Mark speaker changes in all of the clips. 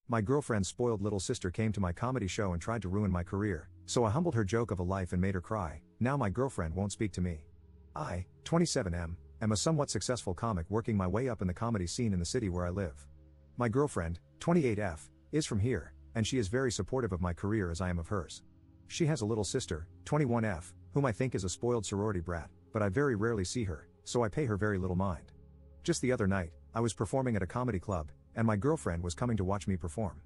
Speaker 1: My girlfriend's spoiled little sister came to my comedy show and tried to ruin my career, so I humbled her joke of a life and made her cry. Now my girlfriend won't speak to me. I, 27M, am a somewhat successful comic working my way up in the comedy scene in the city where I live. My girlfriend, 28F, is from here, and she is very supportive of my career as I am of hers. She has a little sister, 21F, whom I think is a spoiled sorority brat, but I very rarely see her, so I pay her very little mind. Just the other night, I was performing at a comedy club, and my girlfriend was coming to watch me perform.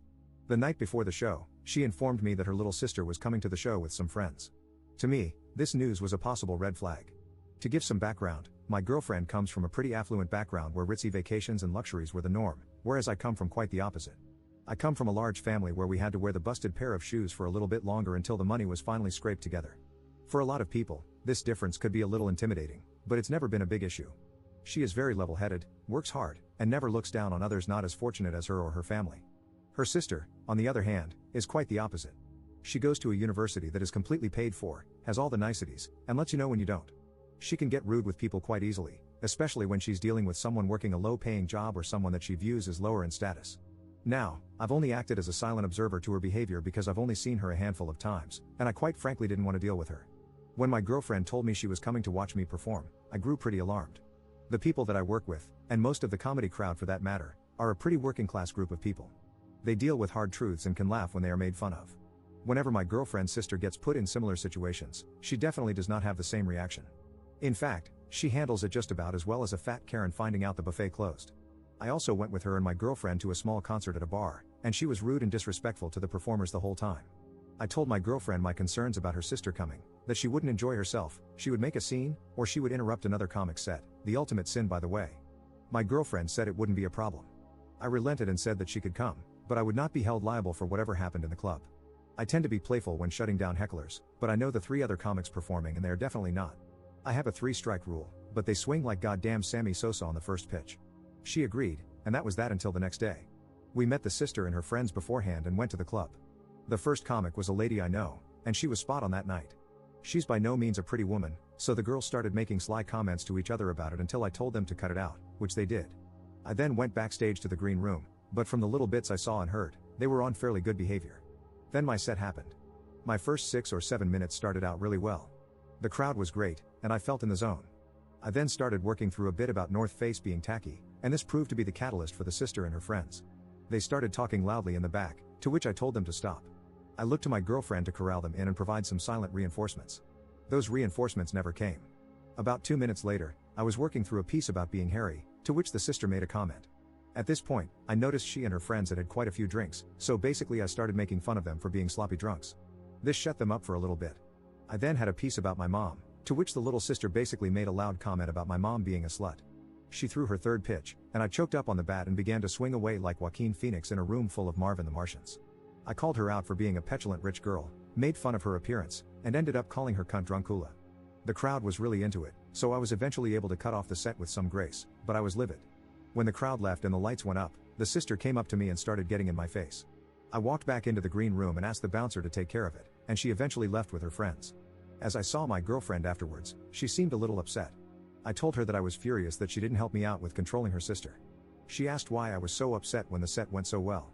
Speaker 1: The night before the show, she informed me that her little sister was coming to the show with some friends. To me, this news was a possible red flag. To give some background, my girlfriend comes from a pretty affluent background where ritzy vacations and luxuries were the norm, whereas I come from quite the opposite. I come from a large family where we had to wear the busted pair of shoes for a little bit longer until the money was finally scraped together. For a lot of people, this difference could be a little intimidating, but it's never been a big issue. She is very level-headed, works hard, and never looks down on others not as fortunate as her or her family. Her sister, on the other hand, is quite the opposite. She goes to a university that is completely paid for, has all the niceties, and lets you know when you don't. She can get rude with people quite easily, especially when she's dealing with someone working a low-paying job or someone that she views as lower in status. Now, I've only acted as a silent observer to her behavior because I've only seen her a handful of times, and I quite frankly didn't want to deal with her. When my girlfriend told me she was coming to watch me perform, I grew pretty alarmed. The people that I work with, and most of the comedy crowd for that matter, are a pretty working-class group of people. They deal with hard truths and can laugh when they are made fun of. Whenever my girlfriend's sister gets put in similar situations, she definitely does not have the same reaction. In fact, she handles it just about as well as a fat Karen finding out the buffet closed. I also went with her and my girlfriend to a small concert at a bar, and she was rude and disrespectful to the performers the whole time. I told my girlfriend my concerns about her sister coming, that she wouldn't enjoy herself, she would make a scene, or she would interrupt another comic's set, the ultimate sin by the way. My girlfriend said it wouldn't be a problem. I relented and said that she could come, but I would not be held liable for whatever happened in the club. I tend to be playful when shutting down hecklers, but I know the 3 other comics performing and they are definitely not. I have a 3-strike rule, but they swing like goddamn Sammy Sosa on the first pitch. She agreed, and that was that until the next day. We met the sister and her friends beforehand and went to the club. The first comic was a lady I know, and she was spot on that night. She's by no means a pretty woman, so the girls started making sly comments to each other about it until I told them to cut it out, which they did. I then went backstage to the green room, but from the little bits I saw and heard, they were on fairly good behavior. Then my set happened. My first 6 or 7 minutes started out really well. The crowd was great, and I felt in the zone. I then started working through a bit about North Face being tacky, and this proved to be the catalyst for the sister and her friends. They started talking loudly in the back, to which I told them to stop. I looked to my girlfriend to corral them in and provide some silent reinforcements. Those reinforcements never came. About 2 minutes later, I was working through a piece about being hairy, to which the sister made a comment. At this point, I noticed she and her friends had had quite a few drinks, so basically I started making fun of them for being sloppy drunks. This shut them up for a little bit. I then had a piece about my mom, to which the little sister basically made a loud comment about my mom being a slut. She threw her third pitch, and I choked up on the bat and began to swing away like Joaquin Phoenix in a room full of Marvin the Martians. I called her out for being a petulant rich girl, made fun of her appearance, and ended up calling her cunt drunkula. The crowd was really into it, so I was eventually able to cut off the set with some grace, but I was livid. When the crowd left and the lights went up, the sister came up to me and started getting in my face. I walked back into the green room and asked the bouncer to take care of it, and she eventually left with her friends. As I saw my girlfriend afterwards, she seemed a little upset. I told her that I was furious that she didn't help me out with controlling her sister. She asked why I was so upset when the set went so well.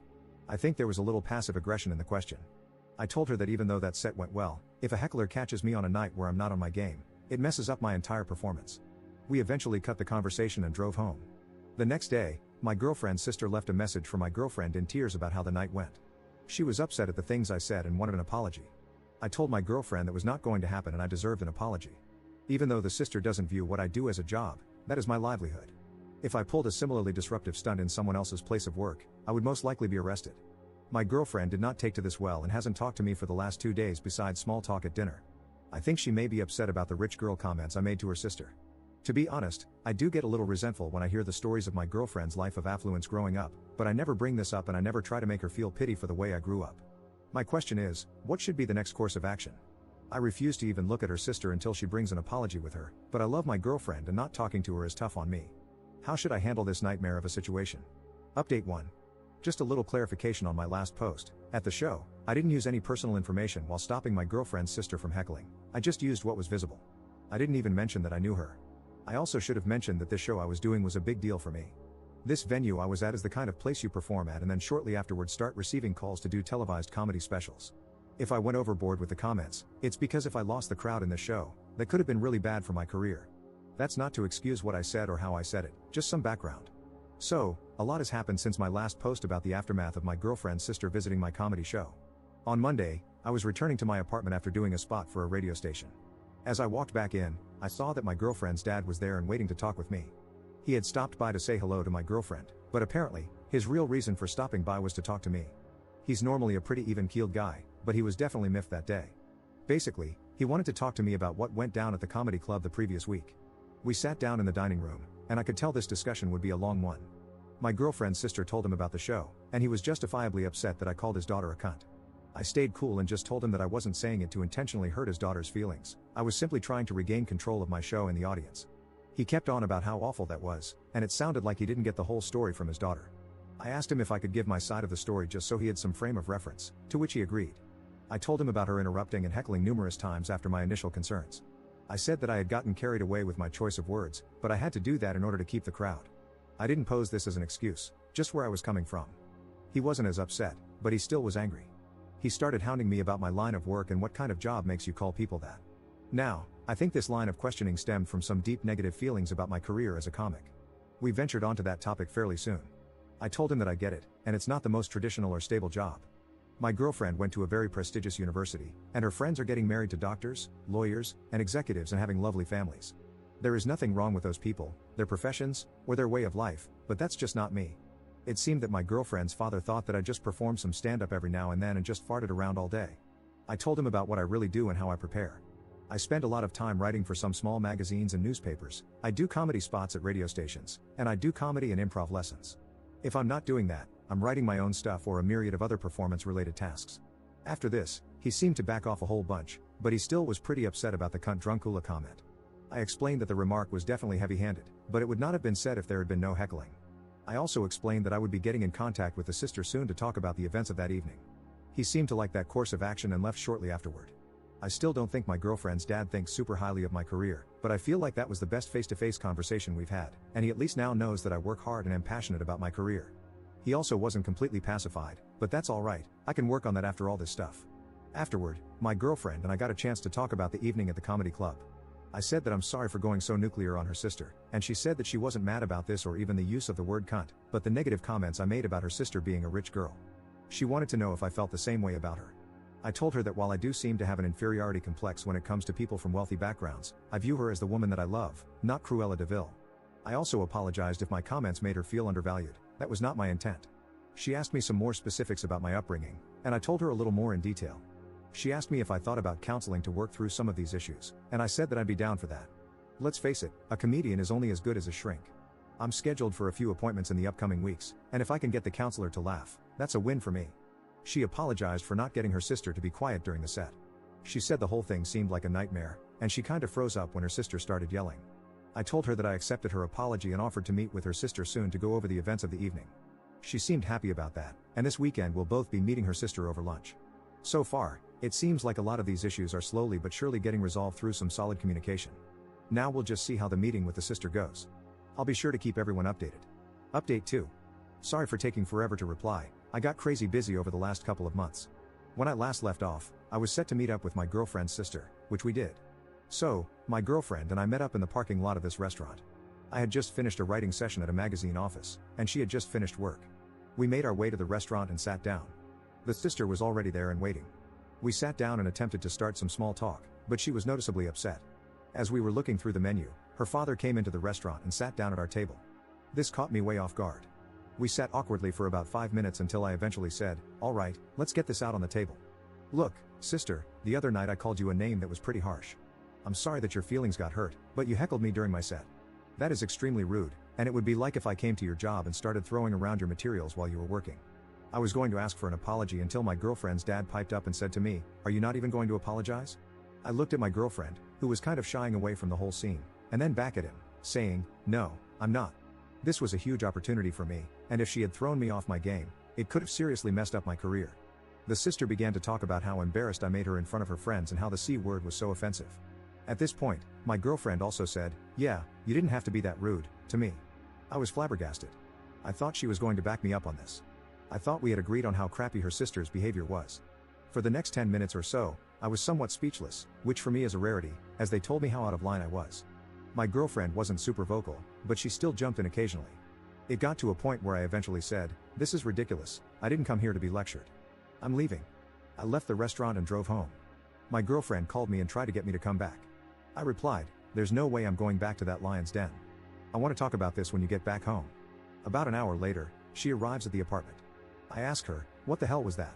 Speaker 1: I think there was a little passive aggression in the question. I told her that even though that set went well, if a heckler catches me on a night where I'm not on my game, it messes up my entire performance. We eventually cut the conversation and drove home. The next day, my girlfriend's sister left a message for my girlfriend in tears about how the night went. She was upset at the things I said and wanted an apology. I told my girlfriend that was not going to happen and I deserved an apology. Even though the sister doesn't view what I do as a job, that is my livelihood. If I pulled a similarly disruptive stunt in someone else's place of work, I would most likely be arrested. My girlfriend did not take to this well and hasn't talked to me for the last 2 days besides small talk at dinner. I think she may be upset about the rich girl comments I made to her sister. To be honest, I do get a little resentful when I hear the stories of my girlfriend's life of affluence growing up, but I never bring this up and I never try to make her feel pity for the way I grew up. My question is, what should be the next course of action? I refuse to even look at her sister until she brings an apology with her, but I love my girlfriend and not talking to her is tough on me. How should I handle this nightmare of a situation? Update 1. Just a little clarification on my last post. At the show, I didn't use any personal information while stopping my girlfriend's sister from heckling. I just used what was visible. I didn't even mention that I knew her. I also should have mentioned that this show I was doing was a big deal for me. This venue I was at is the kind of place you perform at and then shortly afterwards start receiving calls to do televised comedy specials. If I went overboard with the comments, it's because if I lost the crowd in the show, that could have been really bad for my career. That's not to excuse what I said or how I said it, just some background. So, a lot has happened since my last post about the aftermath of my girlfriend's sister visiting my comedy show. On Monday, I was returning to my apartment after doing a spot for a radio station. As I walked back in, I saw that my girlfriend's dad was there and waiting to talk with me. He had stopped by to say hello to my girlfriend, but apparently, his real reason for stopping by was to talk to me. He's normally a pretty even-keeled guy, but he was definitely miffed that day. Basically, he wanted to talk to me about what went down at the comedy club the previous week. We sat down in the dining room, and I could tell this discussion would be a long one. My girlfriend's sister told him about the show, and he was justifiably upset that I called his daughter a cunt. I stayed cool and just told him that I wasn't saying it to intentionally hurt his daughter's feelings, I was simply trying to regain control of my show and the audience. He kept on about how awful that was, and it sounded like he didn't get the whole story from his daughter. I asked him if I could give my side of the story just so he had some frame of reference, to which he agreed. I told him about her interrupting and heckling numerous times after my initial concerns. I said that I had gotten carried away with my choice of words, but I had to do that in order to keep the crowd. I didn't pose this as an excuse, just where I was coming from. He wasn't as upset, but he still was angry. He started hounding me about my line of work and what kind of job makes you call people that. Now, I think this line of questioning stemmed from some deep negative feelings about my career as a comic. We ventured onto that topic fairly soon. I told him that I get it, and it's not the most traditional or stable job. My girlfriend went to a very prestigious university, and her friends are getting married to doctors, lawyers, and executives and having lovely families. There is nothing wrong with those people, their professions, or their way of life, but that's just not me. It seemed that my girlfriend's father thought that I just performed some stand-up every now and then and just farted around all day. I told him about what I really do and how I prepare. I spend a lot of time writing for some small magazines and newspapers, I do comedy spots at radio stations, and I do comedy and improv lessons. If I'm not doing that, I'm writing my own stuff or a myriad of other performance-related tasks. After this, he seemed to back off a whole bunch, but he still was pretty upset about the cunt drunkula comment. I explained that the remark was definitely heavy-handed, but it would not have been said if there had been no heckling. I also explained that I would be getting in contact with the sister soon to talk about the events of that evening. He seemed to like that course of action and left shortly afterward. I still don't think my girlfriend's dad thinks super highly of my career, but I feel like that was the best face-to-face conversation we've had, and he at least now knows that I work hard and am passionate about my career. He also wasn't completely pacified, but that's alright, I can work on that after all this stuff. Afterward, my girlfriend and I got a chance to talk about the evening at the comedy club. I said that I'm sorry for going so nuclear on her sister, and she said that she wasn't mad about this or even the use of the word cunt, but the negative comments I made about her sister being a rich girl. She wanted to know if I felt the same way about her. I told her that while I do seem to have an inferiority complex when it comes to people from wealthy backgrounds, I view her as the woman that I love, not Cruella de Vil. I also apologized if my comments made her feel undervalued, that was not my intent. She asked me some more specifics about my upbringing, and I told her a little more in detail. She asked me if I thought about counseling to work through some of these issues, and I said that I'd be down for that. Let's face it, a comedian is only as good as a shrink. I'm scheduled for a few appointments in the upcoming weeks, and if I can get the counselor to laugh, that's a win for me. She apologized for not getting her sister to be quiet during the set. She said the whole thing seemed like a nightmare, and she kinda froze up when her sister started yelling. I told her that I accepted her apology and offered to meet with her sister soon to go over the events of the evening. She seemed happy about that, and this weekend we'll both be meeting her sister over lunch. So far, it seems like a lot of these issues are slowly but surely getting resolved through some solid communication. Now we'll just see how the meeting with the sister goes. I'll be sure to keep everyone updated. Update 2. Sorry for taking forever to reply, I got crazy busy over the last couple of months. When I last left off, I was set to meet up with my girlfriend's sister, which we did. So, my girlfriend and I met up in the parking lot of this restaurant. I had just finished a writing session at a magazine office, and she had just finished work. We made our way to the restaurant and sat down. The sister was already there and waiting. We sat down and attempted to start some small talk, but she was noticeably upset. As we were looking through the menu, her father came into the restaurant and sat down at our table. This caught me way off guard. We sat awkwardly for about 5 minutes until I eventually said, "Alright, let's get this out on the table. Look, sister, the other night I called you a name that was pretty harsh. I'm sorry that your feelings got hurt, but you heckled me during my set. That is extremely rude, and it would be like if I came to your job and started throwing around your materials while you were working." I was going to ask for an apology until my girlfriend's dad piped up and said to me, "Are you not even going to apologize?" I looked at my girlfriend, who was kind of shying away from the whole scene, and then back at him, saying, "No, I'm not." This was a huge opportunity for me, and if she had thrown me off my game, it could have seriously messed up my career. The sister began to talk about how embarrassed I made her in front of her friends and how the C word was so offensive. At this point, my girlfriend also said, "Yeah, you didn't have to be that rude, to me." I was flabbergasted. I thought she was going to back me up on this. I thought we had agreed on how crappy her sister's behavior was. For the next 10 minutes or so, I was somewhat speechless, which for me is a rarity, as they told me how out of line I was. My girlfriend wasn't super vocal, but she still jumped in occasionally. It got to a point where I eventually said, "This is ridiculous, I didn't come here to be lectured. I'm leaving." I left the restaurant and drove home. My girlfriend called me and tried to get me to come back. I replied, "There's no way I'm going back to that lion's den. I want to talk about this when you get back home." About an hour later, she arrives at the apartment. I ask her, "What the hell was that?"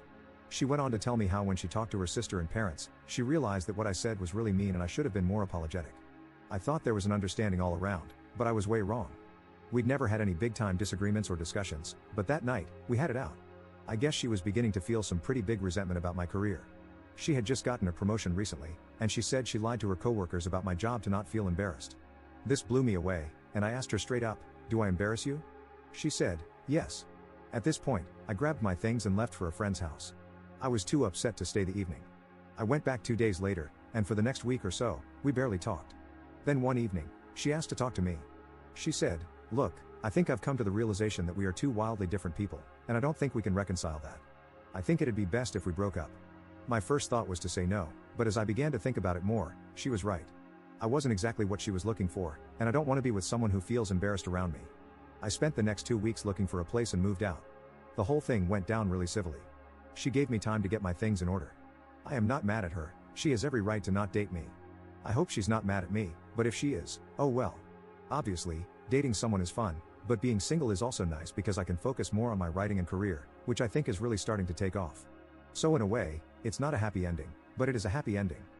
Speaker 1: She went on to tell me how when she talked to her sister and parents, she realized that what I said was really mean and I should have been more apologetic. I thought there was an understanding all around, but I was way wrong. We'd never had any big-time disagreements or discussions, but that night, we had it out. I guess she was beginning to feel some pretty big resentment about my career. She had just gotten a promotion recently, and she said she lied to her coworkers about my job to not feel embarrassed. This blew me away, and I asked her straight up, "Do I embarrass you?" She said, "Yes." At this point, I grabbed my things and left for a friend's house. I was too upset to stay the evening. I went back 2 days later, and for the next week or so, we barely talked. Then one evening, she asked to talk to me. She said, "Look, I think I've come to the realization that we are two wildly different people, and I don't think we can reconcile that. I think it'd be best if we broke up." My first thought was to say no, but as I began to think about it more, she was right. I wasn't exactly what she was looking for, and I don't want to be with someone who feels embarrassed around me. I spent the next 2 weeks looking for a place and moved out. The whole thing went down really civilly. She gave me time to get my things in order. I am not mad at her, she has every right to not date me. I hope she's not mad at me, but if she is, oh well. Obviously, dating someone is fun, but being single is also nice because I can focus more on my writing and career, which I think is really starting to take off. So in a way, it's not a happy ending, but it is a happy ending.